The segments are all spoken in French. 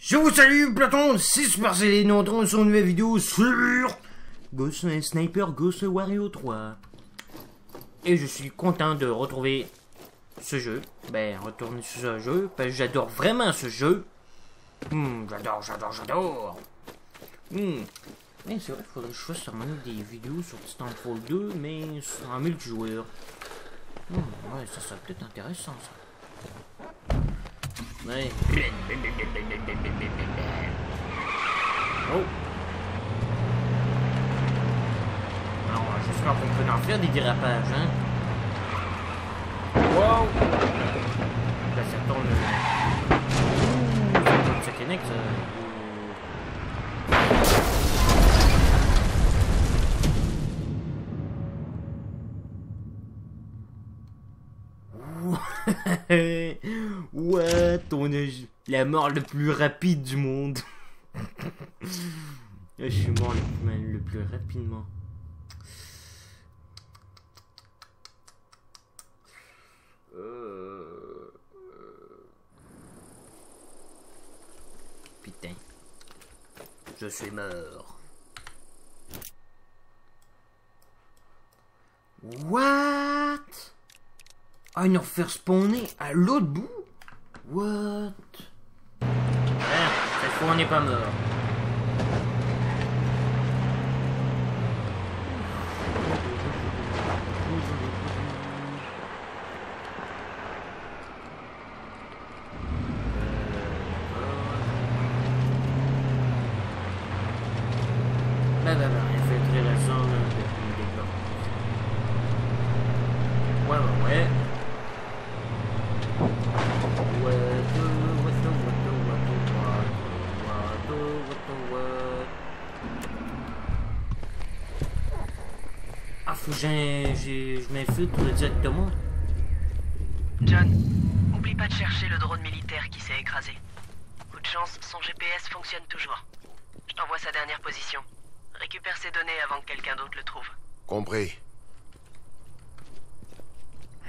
Je vous salue, Platon, 6 par Céline, on retrouve sur une nouvelle vidéo sur Ghost Sniper Ghost Warrior 3. Et je suis content de retrouver ce jeu. Ben, retourner sur ce jeu, parce que j'adore vraiment ce jeu. J'adore. Mais c'est vrai, il faudrait que je fasse sûrement des vidéos sur Titanfall 2, mais en multijoueur. Ouais, ça serait peut-être intéressant, ça. Ouais. Oh. Alors, j'espère qu'on peut en faire des dérapages, hein. Wow. Là, ça tourne. Ça tourne, ça connecte, ça. What? On a la mort le plus rapide du monde. Je suis mort le plus rapidement. Putain. Je suis mort. What? Ah, ils nous refait spawner à l'autre bout? What? Cette fois on n'est pas mort. Il fait très récent depuis le départ. Ouais. Ah, faut que je m'infiltre directement. John, oublie pas de chercher le drone militaire qui s'est écrasé. Coup de chance, son GPS fonctionne toujours. Je t'envoie sa dernière position. Récupère ses données avant que quelqu'un d'autre le trouve. Compris.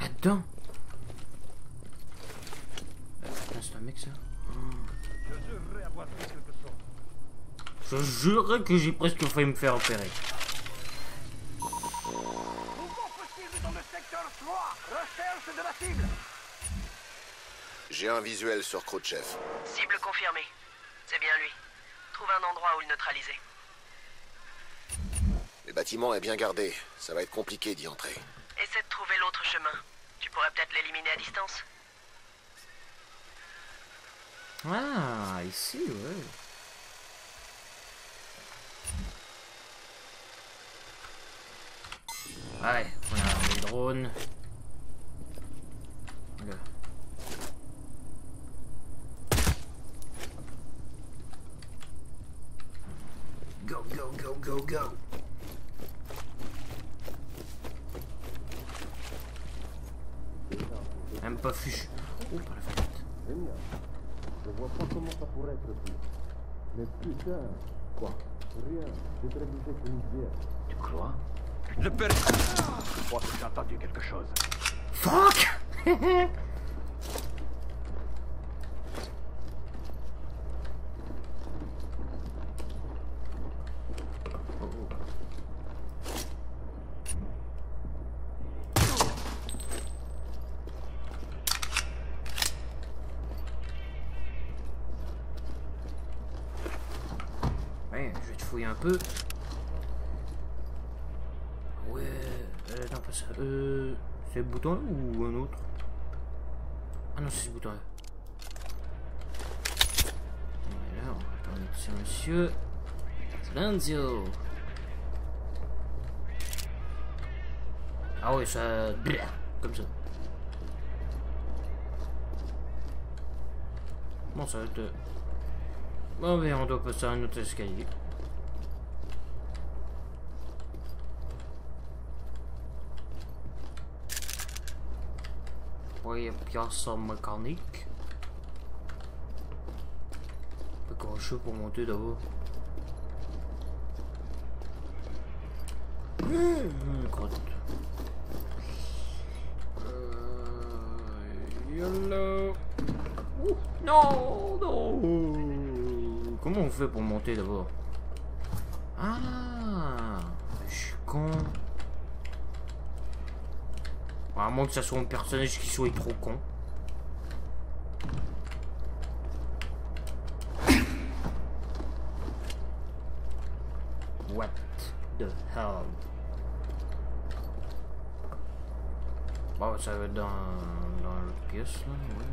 Là-dedans. C'est un mec, ça. Je jurerais que j'ai presque failli me faire opérer. J'ai un visuel sur Khrouchtchev. Cible confirmée. C'est bien lui. Trouve un endroit où le neutraliser. Le bâtiment est bien gardé. Ça va être compliqué d'y entrer. Essaie de trouver l'autre chemin. Tu pourrais peut-être l'éliminer à distance. Ah, ici, ouais. Ouais, on a les drones. Là. Go. Même pas fichu. Oh, par la fenêtre. Je vois pas comment ça pourrait être pire. Mais putain, quoi? Rien. J'ai prévisé qu'une bière. Tu crois? Je crois que j'ai entendu quelque chose. Fuck! Ouais, je vais te fouiller un peu. Ouais, non pas ça. C'est le bouton là ou un autre? Ah non, c'est ce bouton là. Voilà, on va attendre ici, monsieur. Silencio. Ah ouais, ça... Comme ça. Bon, ça va être... Bon, mais on doit passer à un autre escalier. Ouais, pièce mécanique. Un peu crochet pour monter d'abord. Grotte. YOLO. Non, non. Comment on fait pour monter d'abord? Ah, je suis con. À moins que ça soit un personnage qui soit trop con. What the hell? Bon, ça va être dans l'autre pièce là, ouais.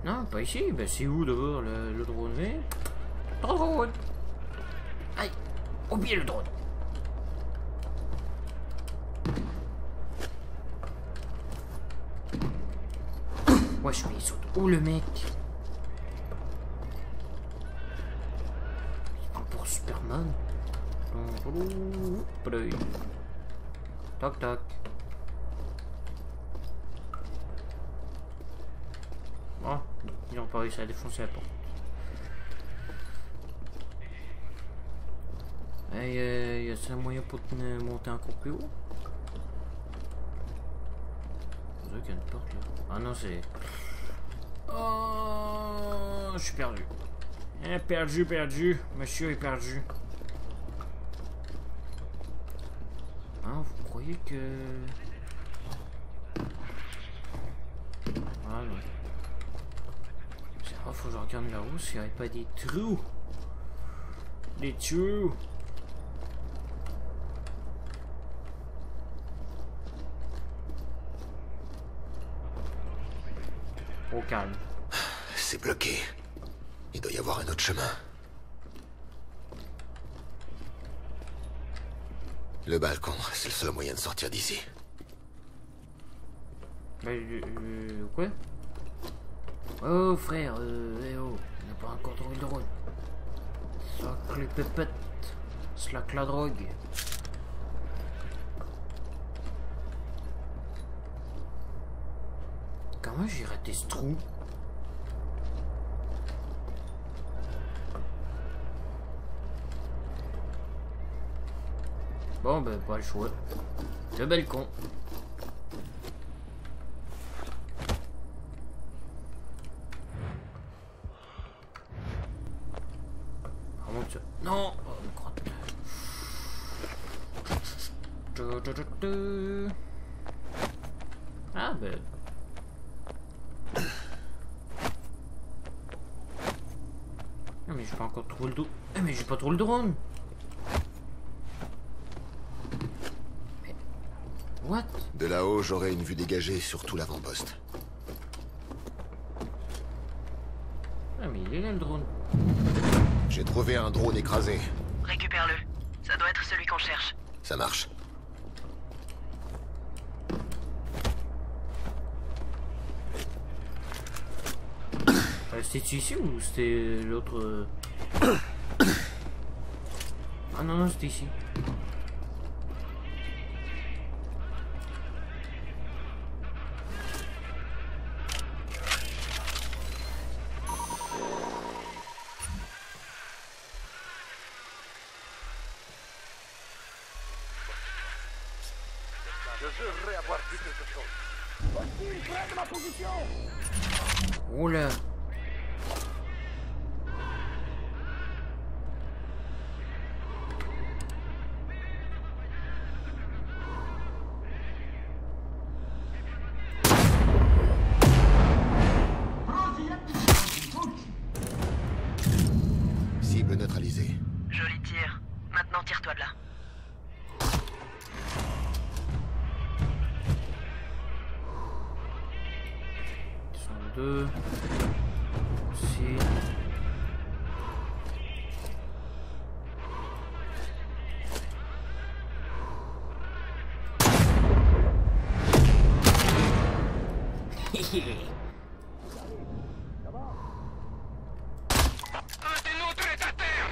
Non, pas ici. Ben c'est où d'abord le drone vert? Drone! Aïe! Oubliez le drone! Wesh, mais il saute où le mec? Il prend pour Superman. Toc toc. Oh, ils ont pas réussi à défoncer la porte. Et y a-t-il un moyen pour monter encore plus haut? C'est vrai qu'il y a une porte là. Ah non, c'est... Oh, je suis perdu. Perdu. Monsieur est perdu. Ah, vous croyez que... Ah non. C'est vrai, faut que je regarde là-haut s'il n'y avait pas des trous. Des trous. Au calme. C'est bloqué. Il doit y avoir un autre chemin. Le balcon, c'est le seul moyen de sortir d'ici. Quoi? Oh frère, eh oh, on n'a pas encore trouvé le drone. Slack les pépettes, slack la drogue. Comment j'ai raté ce trou? Bon ben pas le choix. Le balcon. Non, oh, une grotte. Ah ben. Non mais j'ai pas encore trouvé le dos. Mais j'ai pas trouvé le drone. Mais... What? De là-haut, j'aurai une vue dégagée sur tout l'avant-poste. Ah mais il est là le drone. J'ai trouvé un drone écrasé. Récupère-le. Ça doit être celui qu'on cherche. Ça marche. C'était ici ou c'était l'autre? Ah non, non, c'était ici. Je devrais avoir vu quelque chose. Hostile, près de ma position! Oh là! Cible neutralisée. Joli tir. Maintenant, tire-toi de là. Ils sont deux. Ici. Un des nôtres est à terre!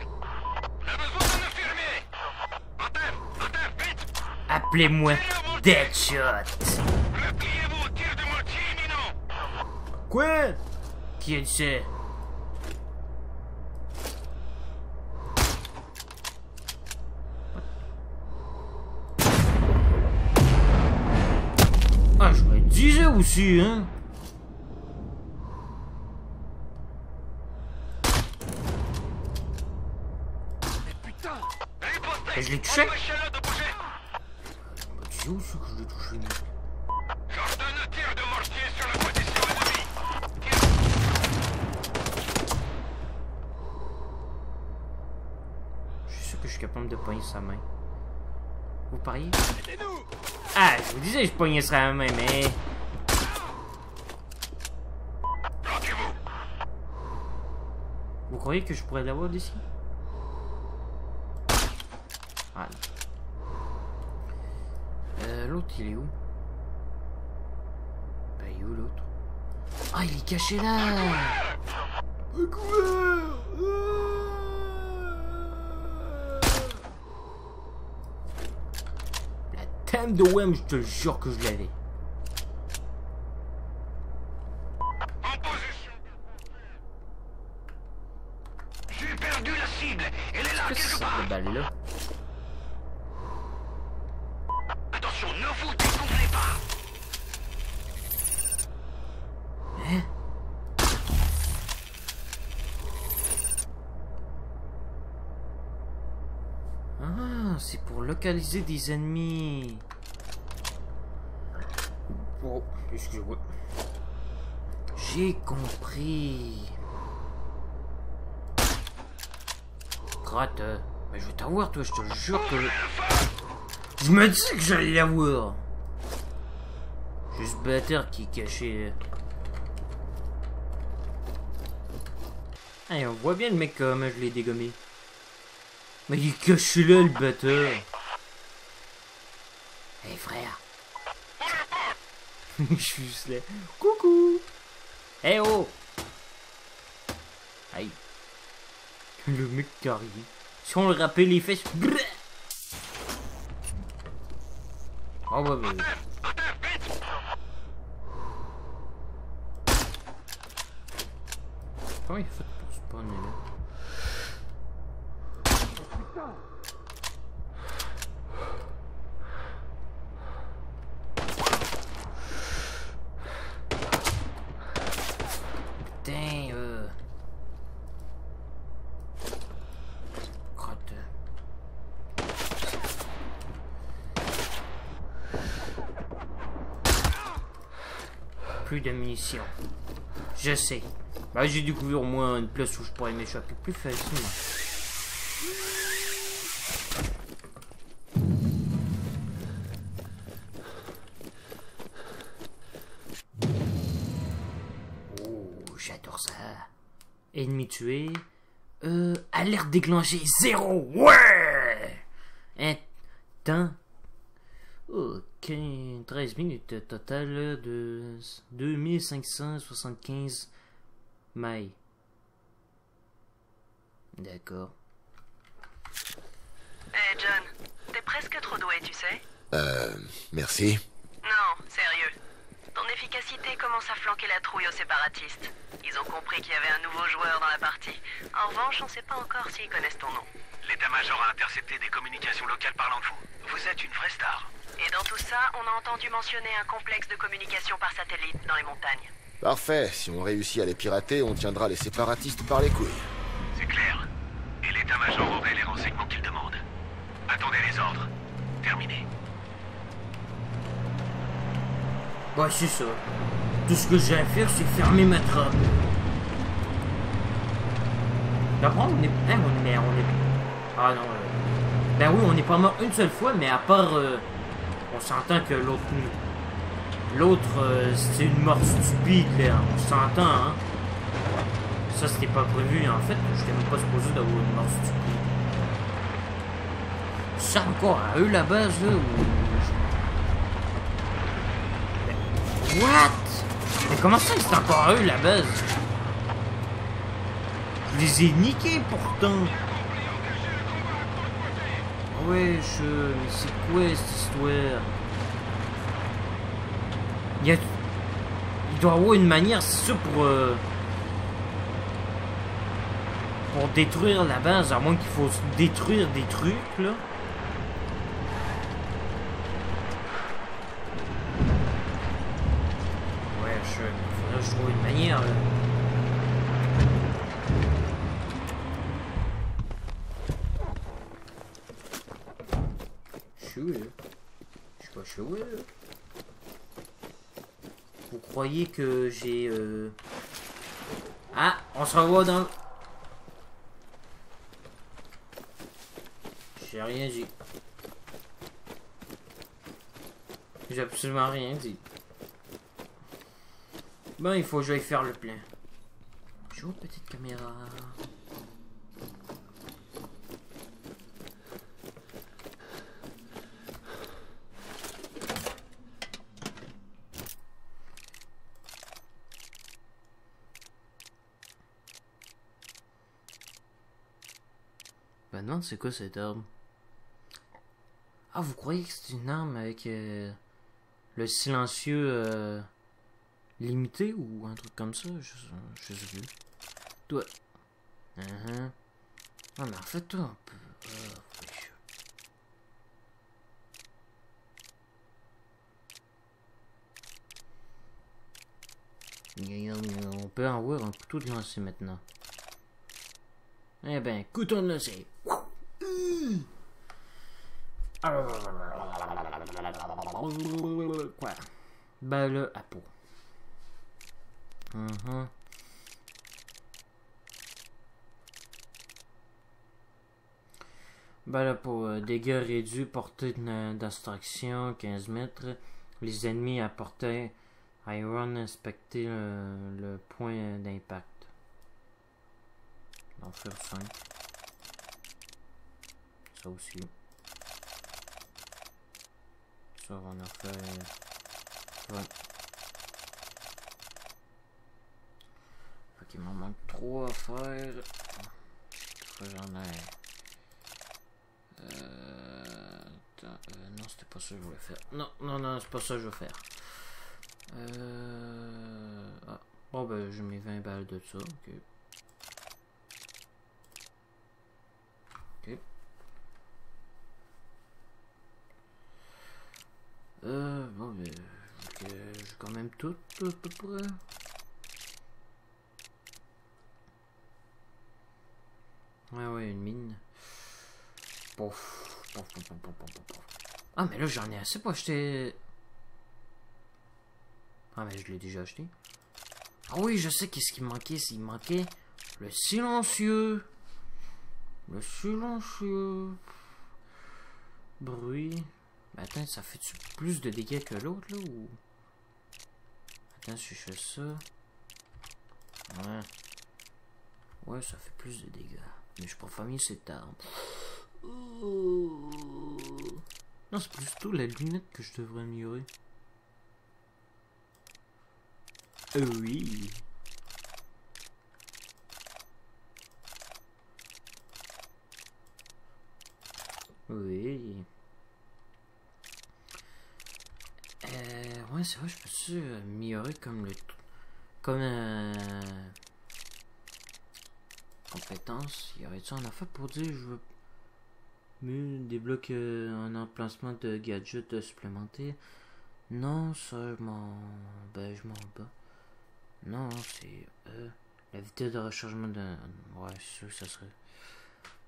On a besoin d'un infirmier! À terre, vite! Appelez-moi Deadshot. Repliez-vous, tir de mortier imminent! Quoi? Qui est ce? Ah, je voulais disais aussi, hein. Et je l'ai touché. Tu sais où c'est que je l'ai touché, moi? J'ordonne un tir de mortier sur la position ennemie. Je suis sûr que je suis capable de pogner sa main. Vous pariez? Ah, je vous disais, je pognais sa main, mais... Planquez-vous. Vous croyez que je pourrais l'avoir d'ici? Ah. L'autre, il est où? Ben, il est où l'autre? Ah, il est caché là! Un couvert! La thème de Wem, je te jure que je l'avais. En position. J'ai perdu la cible. Elle est là Qu'est-ce que quelque c'est part. cette balle-là? Attention, ne vous découvrez pas. Hein? Ah, c'est pour localiser des ennemis. Oh, excusez-moi. J'ai compris. Crotte, mais je vais t'avoir, toi, je te jure que... Je me dis que j'allais l'avoir. J'ai ce bâtard qui est caché. Hey, on voit bien le mec comme je l'ai dégommé. Mais il est caché là, le bâtard. Hey frère. Je suis juste là. Coucou. Hey oh. Hey. Le mec qui arrive. Si on le rappelle les fesses. Brrr. Oh bah bah. Comment il fait pour spawner là? Putain, crotte. Plus de munitions. Je sais. Bah, j'ai découvert au moins une place où je pourrais m'échapper plus facilement. Oh, j'adore ça. Ennemi tué. Alerte déclenchée 0. Ouais. Temps. Ok, 13 minutes total de 2575 mailles. D'accord. Hey John, t'es presque trop doué, tu sais. Merci. Non, sérieux. Ton efficacité commence à flanquer la trouille aux séparatistes. Ils ont compris qu'il y avait un nouveau joueur dans la partie. En revanche, on sait pas encore s'ils connaissent ton nom. L'état-major a intercepté des communications locales parlant de vous. Vous êtes une vraie star. Et dans tout ça, on a entendu mentionner un complexe de communication par satellite dans les montagnes. Parfait. Si on réussit à les pirater, on tiendra les séparatistes par les couilles. C'est clair. Et l'état-major aurait les renseignements qu'il demande. Attendez les ordres. Terminé. Ouais, c'est ça. Tout ce que j'ai à faire, c'est fermer ma trappe. D'abord, on est... Hein, on est... Ah non, ben oui, on n'est pas mort une seule fois, mais à part... on s'entend que l'autre... c'est une mort stupide, là. On s'entend, hein. Ça, c'était pas prévu. En fait, je n'étais même pas supposé d'avoir une mort stupide. C'est encore à eux, la base, là, ou... What? Mais comment ça, c'est encore à eux, la base? Je les ai niqués, pourtant. Ouais, mais c'est quoi cette histoire? Il doit y avoir une manière, c'est sûr, pour détruire la base, à moins qu'il faut détruire des trucs, là. je trouve une manière. Je suis où là? Je sais pas, je suis où là? Vous croyez que j'ai Ah, on se revoit dans... J'ai rien dit. J'ai absolument rien dit. Bon, il faut que j'aille faire le plein. Joue petite caméra. Ben non, c'est quoi cette arme? Ah, vous croyez que c'est une arme avec le silencieux limité ou un truc comme ça? Je sais plus. Toi. Ah, mais en fait, toi, on peut... On peut avoir un couteau de lancer maintenant. Eh ben, couteau de lancer. Quoi? Balle à peau. Balle à peau. Dégâts réduits, portée d'abstraction 15 mètres. Les ennemis à portée Iron inspecter le point d'impact. On va faire 5. Ça aussi. Ça, on a fait 20. Ok, il m'en manque 3 à faire. J'en ai. Non, c'était pas ça que je voulais faire. Non, c'est pas ça que je veux faire. Ah. Bon, ben, j'ai mis 20 balles de ça. Ok. Bon, mais j'ai quand même tout à peu près. Ouais, une mine. Pouf. Ah, mais là, j'en ai assez pour acheter. Ah, mais je l'ai déjà acheté. Ah oui, je sais qu'est-ce qu'il manquait. S'il manquait le silencieux. Le silencieux. Bruit. Mais attends, ça fait plus de dégâts que l'autre, là, ou... Attends, si je fais ça... Ouais. Ouais, ça fait plus de dégâts. Mais je suis pas familier cette arme. Non, c'est plutôt la lunette que je devrais améliorer. Oui. Oui. Ouais, c'est vrai, je peux améliorer comme le... Comme compétence. Y aurait-tu un affaire pour dire je veux... Mais débloque un emplacement de gadget supplémentaire. Non, ça, je m'en bats. Non, c'est... la vitesse de rechargement de... Ouais, c'est sûr que ça serait...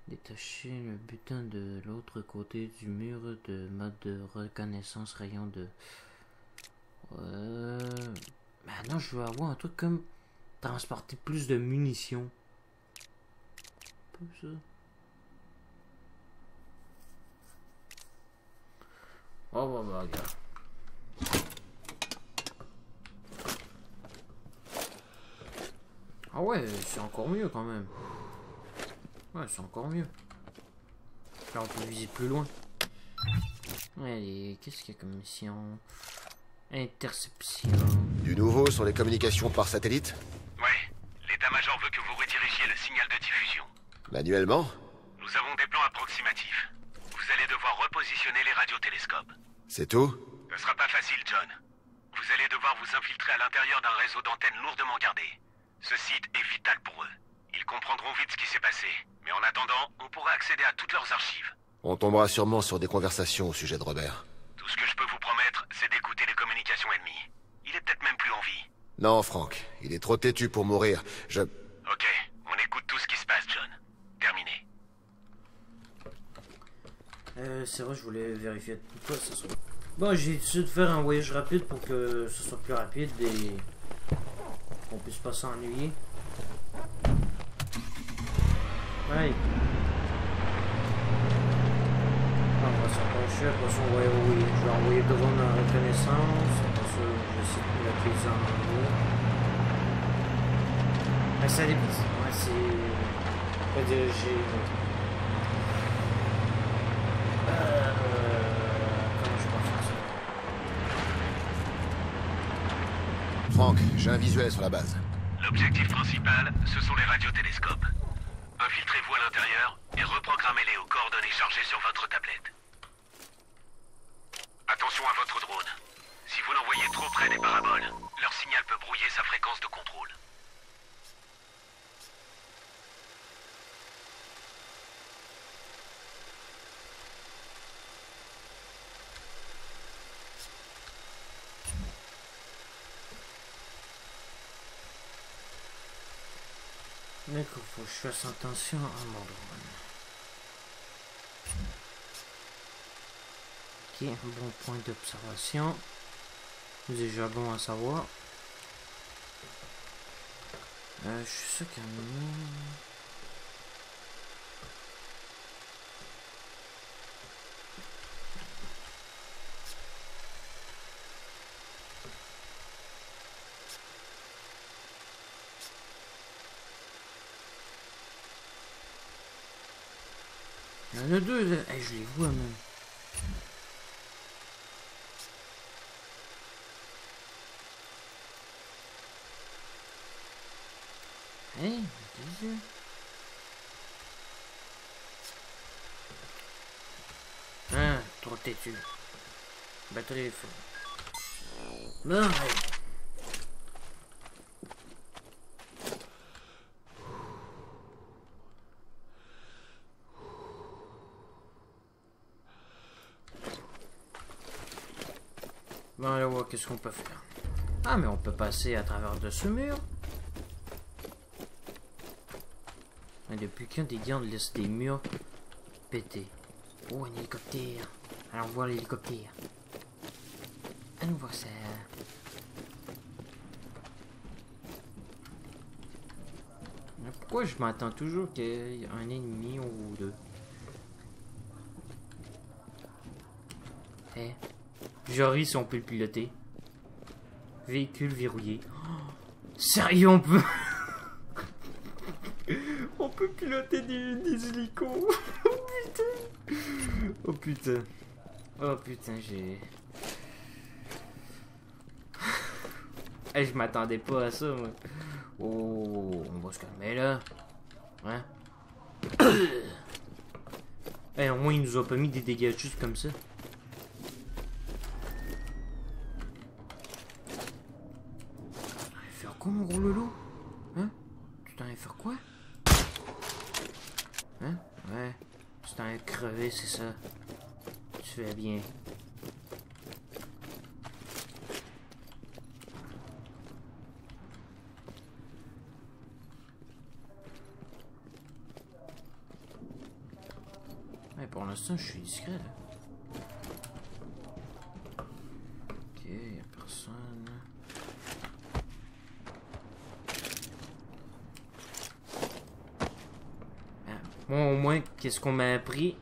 Détacher le butin de l'autre côté du mur de mode de reconnaissance rayon de... Maintenant, je veux avoir un truc comme transporter plus de munitions. Pas ça. Oh, bah, regarde. Ah ouais, c'est encore mieux quand même. Ouais, c'est encore mieux. Là, on peut viser plus loin. Allez, qu'est-ce qu'il y a comme mission? Interception. Du nouveau sur les communications par satellite? Ouais, l'état-major veut que vous redirigiez le signal de diffusion. Manuellement? Nous avons des plans approximatifs. Vous allez devoir repositionner les radiotélescopes. C'est tout? Ce sera pas facile, John. Vous allez devoir vous infiltrer à l'intérieur d'un réseau d'antennes lourdement gardé. Ce site est vital pour eux. Ils comprendront vite ce qui s'est passé. Mais en attendant, on pourra accéder à toutes leurs archives. On tombera sûrement sur des conversations au sujet de Robert. Tout ce que je peux vous promettre, c'est d'écouter les communications ennemies. Il est peut-être même plus en vie. Non, Frank. Il est trop têtu pour mourir. Ok, on écoute tout ce qui se passe, John. Terminé. C'est vrai, je voulais vérifier quoi ça soit. Bon, j'ai décidé de faire un voyage rapide pour que ce soit plus rapide et qu'on puisse pas s'ennuyer. Ouais. On va s'approcher, après ça on va envoyer. Je vais envoyer le drone en reconnaissance. Après ça, je vais essayer de l'utiliser en anglais. Mais ça dépend. Ouais, c'est. Pas diriger. Comment je peux faire ça? Frank, j'ai un visuel sur la base. L'objectif principal, ce sont les radiotélescopes. Infiltrez-vous à l'intérieur et reprogrammez-les aux coordonnées chargées sur votre tablette. Attention à votre drone. Si vous l'envoyez trop près des paraboles, leur signal peut brouiller sa fréquence de contrôle. D'accord, faut que je fasse attention à mon drone. Ok, un bon point d'observation. Déjà bon à savoir. Je suis sûr qu'il y en a... Il y en a deux là. Hey, je les vois même. Hey, des yeux. Ah, trop têtu. Batterie feu. Non, hey. Bon, allez voir qu'est-ce qu'on peut faire. Ah, mais on peut passer à travers de ce mur. Mais depuis quand des gars laissent des murs pétés? Oh, un hélicoptère. Allons voir l'hélicoptère. Allons voir ça. Mais pourquoi je m'attends toujours qu'il y ait un ennemi ou deux? Eh. J'aurais si on peut le piloter. Véhicule verrouillé. Oh, sérieux, on peut... on peut piloter des hélicos. Oh putain. Oh putain. Oh putain, j'ai... hey, je m'attendais pas à ça, moi. Oh, on va se calmer là. Hein? Hey, au moins, il nous a pas mis des dégâts juste comme ça. Mon gros lolo? Hein? Tu t'en es faire quoi? Hein? Ouais. Tu t'en es crevé, c'est ça. Tu fais bien. Ouais, pour l'instant, je suis discret, là. Ok, y'a personne. Bon, au moins, qu'est-ce qu'on m'a appris,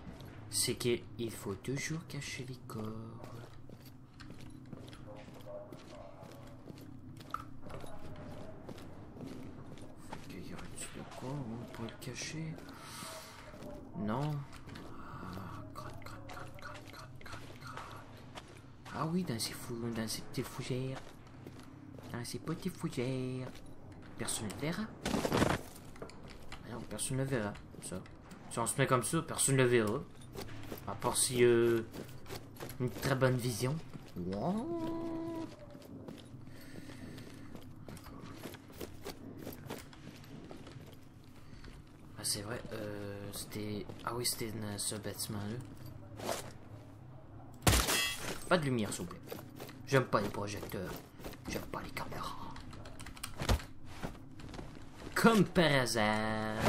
c'est qu'il faut toujours cacher les corps. Fait qu'il y aurait-tu de quoi où on peut le cacher? Non. Ah, crotte, crotte, crotte, crotte, crotte, crotte, crotte. Ah oui, dans ces petites fougères. Dans ces petites fougères. Personne ne verra. Non, personne ne verra. Ça. Si on se met comme ça, personne ne le verra. À part si une très bonne vision. Wow. Ah, c'est vrai, c'était... Ah oui, c'était dans ce bâtiment-là. Pas de lumière, s'il vous plaît. J'aime pas les projecteurs. J'aime pas les caméras. comme par hasard.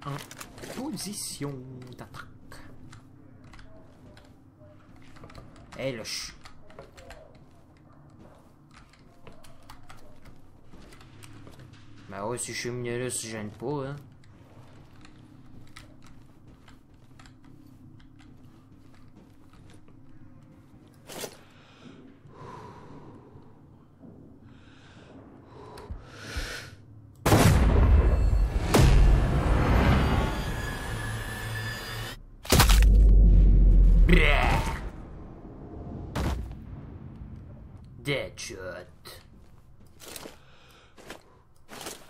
En position d'attaque. Hey, le ch... Ben ouais, si je suis mieux là, si je gêne pas, hein. Deadshot.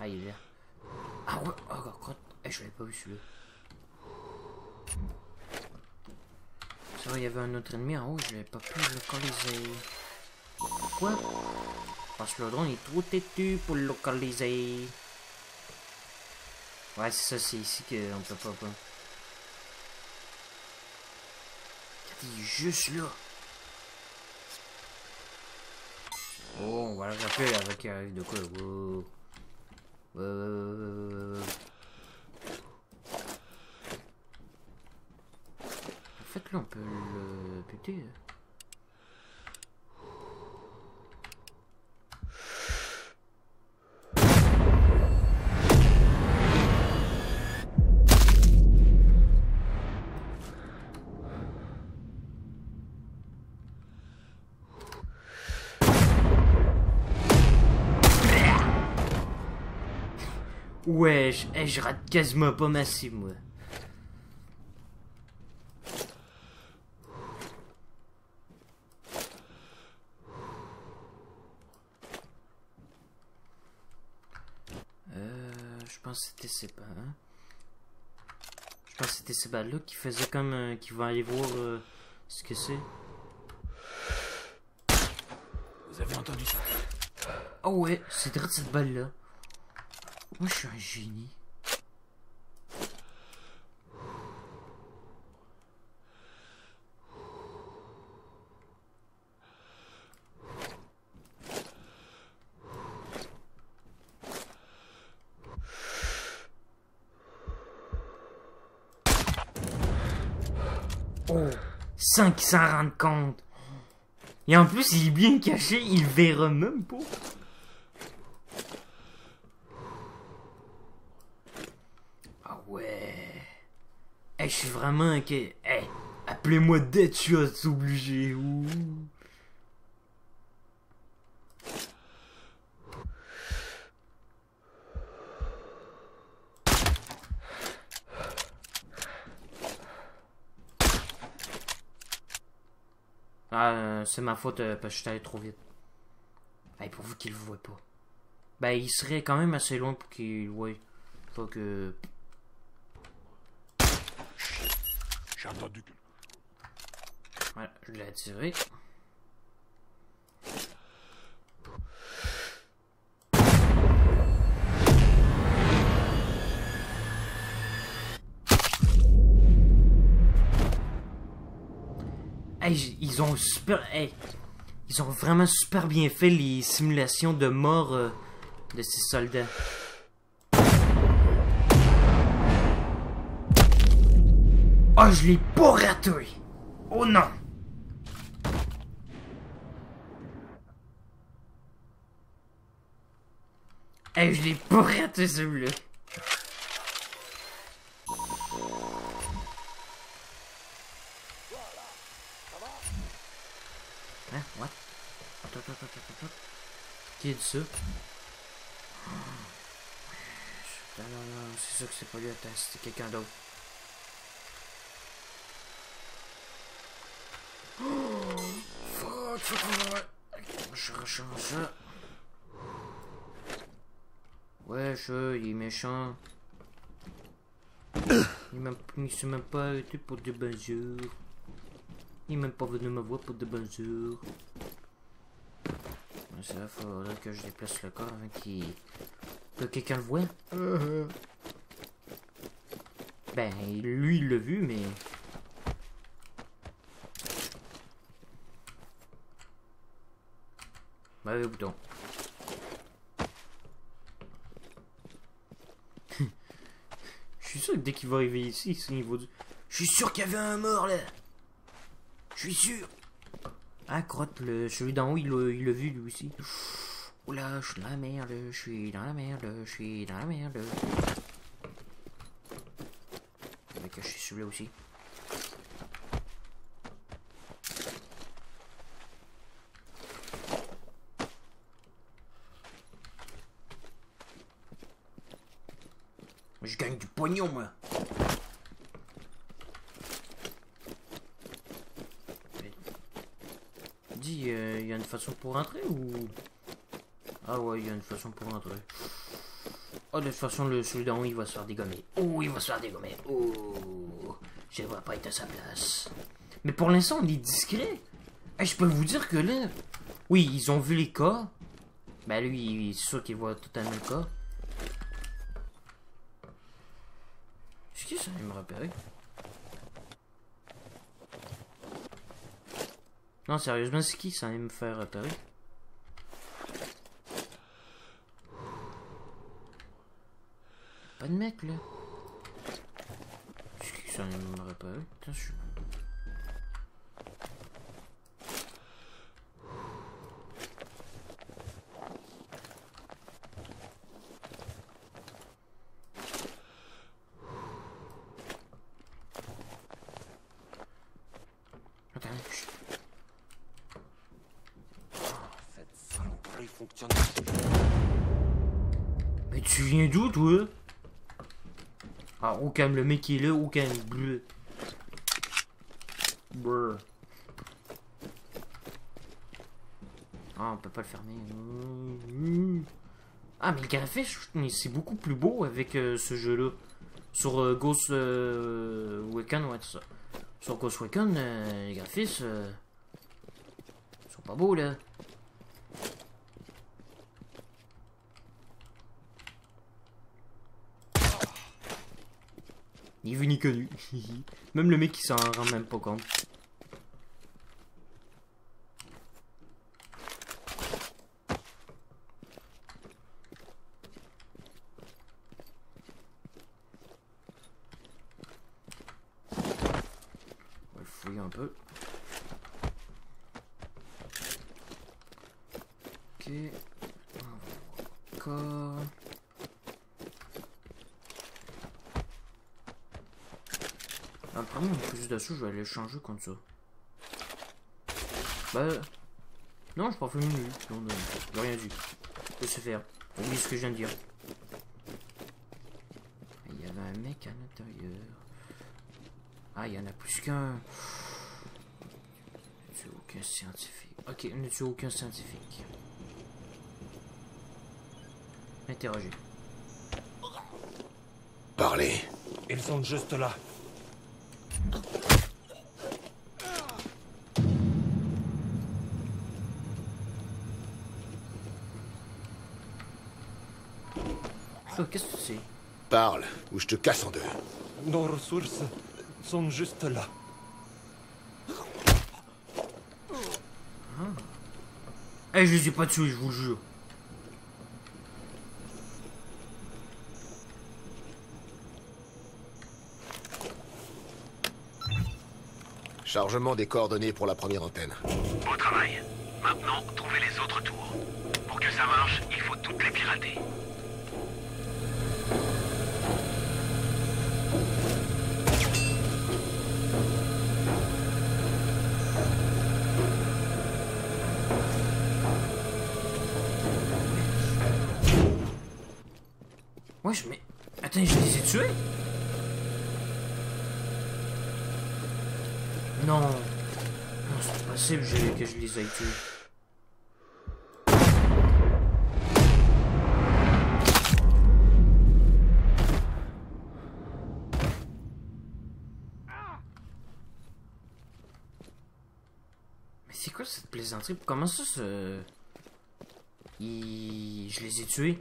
Ah, il est là. Ah ouais, oh, God. Je l'avais pas vu celui-là. Ça va, il y avait un autre ennemi en haut, je l'avais pas pu le localiser. Pourquoi? Parce que le drone est trop têtu pour le localiser. Ouais, c'est ça, c'est ici qu'on peut pas. Il est juste là. Oh, on va le rappeler avec qui arrive de quoi. Wow. En fait, là, on peut le buter. Ouais, je rate quasiment pas ma cible, moi. Je pense que c'était ces balles, hein? Je pense que c'était ces balles-là qui faisaient comme... qui vont aller voir ce que c'est. Vous avez entendu ça? Oh ouais, c'est de cette balle-là. Moi, je suis un génie. Oh, sans qu'ils s'en rendent compte. Et en plus, il est bien caché, il verra même pas. Hey, je suis vraiment ok. Hey, appelez-moi Deadshot, c'est obligé. Ouh. Ah, c'est ma faute parce que je suis allé trop vite. Hey, pourvu qu'il le voit pas. Ben, il serait quand même assez loin pour qu'il le voie. Faut que... J'ai entendu que... Voilà, je l'ai attiré. Hey, ils ont super... Hey, ils ont vraiment super bien fait les simulations de mort de ces soldats. Oh, je l'ai pas raté! Oh non! Hey, je l'ai pas raté celui-là! Hein? What? Attends. Qui a dit ça? Non, c'est sûr que c'est pas lui, attends, c'était quelqu'un d'autre. Fuck. Je rechange ça. Ouais, il est méchant. Il s'est même pas arrêté pour des bonjours. Il est même pas venu me voir pour des bonjours. C'est là, faudrait que je déplace le corps avant que quelqu'un le voit. Ben, lui, il l'a vu, mais... Ouais, le bouton. Je suis sûr que dès qu'il va arriver ici, il va dire... Je suis sûr qu'il y avait un mort là. Je suis sûr. Ah, crotte, celui d'en haut, il l'a vu lui aussi. Oula, je suis dans la merde, je suis dans la merde, je suis dans la merde. On va cacher celui-là aussi. Je gagne du pognon, moi. Dis, il y a une façon pour rentrer ou... Ah ouais, il y a une façon pour rentrer. Oh, de toute façon, celui d'en haut, il va se faire dégommer. Oh, il va se faire dégommer. Oh, je ne vais pas être à sa place. Mais pour l'instant, on est discret. Hey, je peux vous dire que là... Oui, ils ont vu les cas. Ben lui, c'est sûr qu'il voit totalement le cas. Est-ce que ça allait me repérer? Non, sérieusement, c'est qui ça allait me faire repérer? Pas de mec, là. C'est qui ça allait me repérer? Putain, je suis... Mais tu viens d'où, toi? Ah, aucun le mec qui est là, aucun bleu. Brr. Ah, on peut pas le fermer. Ah, mais le graphisme, c'est beaucoup plus beau avec ce jeu-là. Sur Ghost Recon, ouais, c'est ça. Sur Ghost Recon, les graphismes sont pas beaux, là. Ni vu ni connu. Même le mec qui s'en rend même pas compte. On va le fouiller un peu. Ok. Encore. Après, mon fusil d'assaut, je vais aller le changer comme ça. Bah. Non, je pas fait mieux. Non, j'ai rien dit. Laissez faire. Oublie ce que je viens de dire. Il y avait un mec à l'intérieur. Ah, il y en a plus qu'un. Ne tue aucun scientifique. Ok, ne tue aucun scientifique. Interroger. Parlez. Ils sont juste là. Qu'est-ce que c'est? Parle, ou je te casse en deux. Nos ressources sont juste là. Eh, je les ai pas tués, je vous le jure. Chargement des coordonnées pour la première antenne. Beau travail. Maintenant, trouvez les autres tours. Pour que ça marche, il faut toutes les pirater. Wesh, mais... Attends, je les ai tués? Non. Non, c'est pas possible que je les ai tués. Mais c'est quoi cette plaisanterie? Comment ça se... Je les ai tués?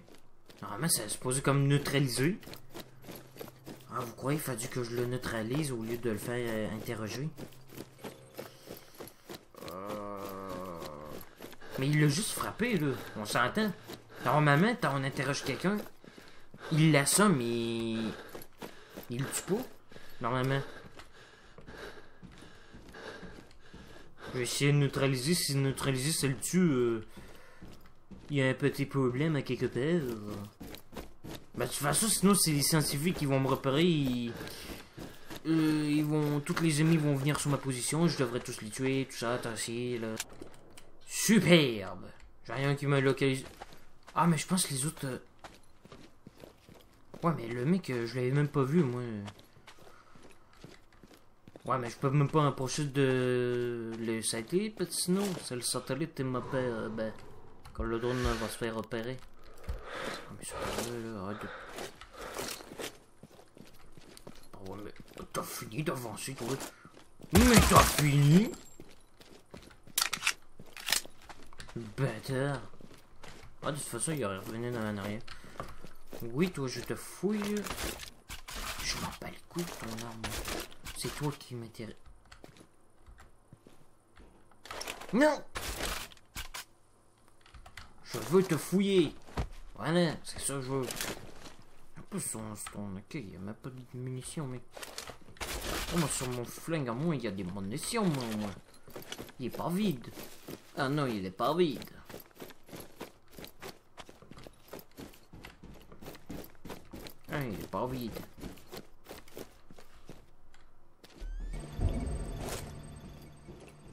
Normalement, c'est supposé comme neutraliser. Ah, vous croyez qu'il fallait que je le neutralise au lieu de le faire interroger? Mais il l'a juste frappé, là. On s'entend. Normalement, quand on interroge quelqu'un, il l'assomme, mais... il le tue pas, normalement. Je vais essayer de neutraliser. Si neutraliser, ça le tue, il y a un petit problème à quelque part. Ben, de toute façon, sinon, c'est les scientifiques qui vont me repérer. Ils vont... Tous les ennemis vont venir sur ma position. Je devrais tous les tuer, tout ça, tasser, là. Superbe! J'ai rien qui m'a localisé. Ah, mais je pense que les autres... Ouais, mais le mec, je l'avais même pas vu, moi. Ouais, mais je peux même pas approcher de... le satellite, parce que sinon, c'est le satellite qui m'appelle, ben... quand le drone va se faire repérer. Ah, mais c'est pas vrai, là, arrête de... Ah ouais, mais t'as fini d'avancer, toi. Mais t'as fini? Bâtard. Ah, de toute façon, il aurait revenu dans l'arrière. Oui, toi, je te fouille. Je m'en bats les couilles de ton arme. C'est toi qui m'intéresse. Non! Je veux te fouiller. Voilà, c'est ça que je veux. Un peu son... Ok, il n'y a même pas de munitions, mec. Oh, moi, sur mon flingue, à moi, il y a des munitions, moi. Il est pas vide. Ah non, il est pas vide. Ah, il est pas vide.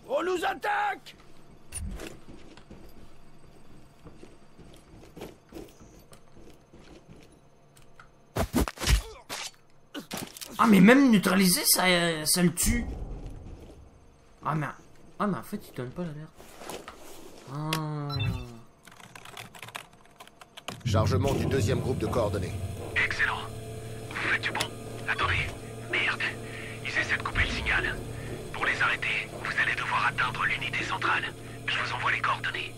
On nous attaque! Ah, mais même neutralisé, ça le tue. Ah, mais en fait, il donne pas l'alerte. Ah. Chargement du deuxième groupe de coordonnées. Excellent. Vous faites du bon? Attendez. Merde. Ils essaient de couper le signal. Pour les arrêter, vous allez devoir atteindre l'unité centrale. Je vous envoie les coordonnées.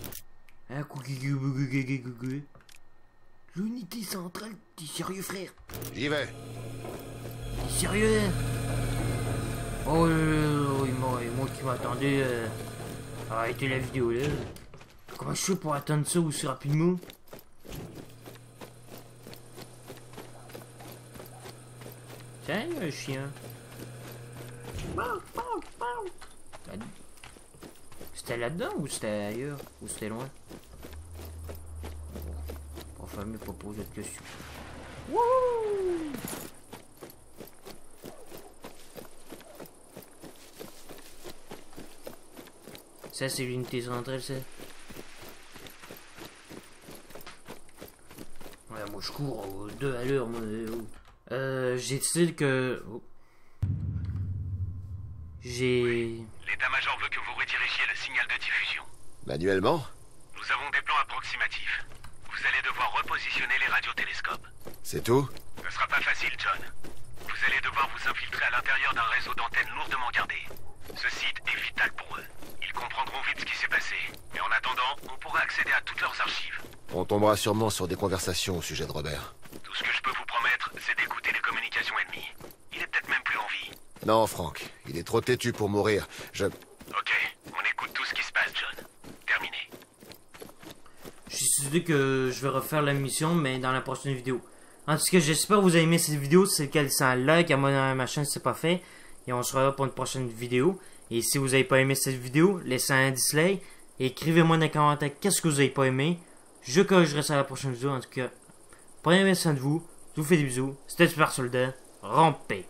L'unité centrale, t'es sérieux, frère? J'y vais. T'es sérieux? Oh, moi qui m'attendais à arrêter la vidéo là. Comment je fais pour atteindre ça aussi rapidement? Tiens, un chien. C'était là-dedans ou c'était ailleurs? Ou c'était loin? Enfin, mais pas poser de questions. Wouh! Ça, c'est l'unité centrale, ça. Ouais, moi, je cours 2 à l'heure, moi. J'ai décidé que... Oh. J'ai... L'état-major veut que vous redirigiez le signal de diffusion. Manuellement? Nous avons des plans approximatifs. Vous allez devoir repositionner les radiotélescopes. C'est tout? Ce sera pas facile, John. Vous allez devoir vous infiltrer à l'intérieur d'un réseau d'antennes lourdement gardé. Ce site est vital pour eux. Ils comprendront vite ce qui s'est passé. Mais en attendant, on pourra accéder à toutes leurs archives. On tombera sûrement sur des conversations au sujet de Robert. Tout ce que je peux vous promettre, c'est d'écouter les communications ennemies. Il est peut-être même plus en vie. Non, Frank. Il est trop têtu pour mourir. Ok, on écoute tout ce qui se passe, John. Terminé. J'ai décidé que je vais refaire la mission, mais dans la prochaine vidéo. En tout cas, j'espère que vous avez aimé cette vidéo. Si c'est le cas, laissez un like, abonnez-vous à ma chaîne si c'est pas fait. Et on se revoit pour une prochaine vidéo. Et si vous n'avez pas aimé cette vidéo, laissez un dislike. Et écrivez-moi dans les commentaires qu'est-ce que vous n'avez pas aimé. Je corrigerai ça à la prochaine vidéo. En tout cas, prenez bien soin de vous. Je vous fais des bisous. C'était Super Soldat. Rampez.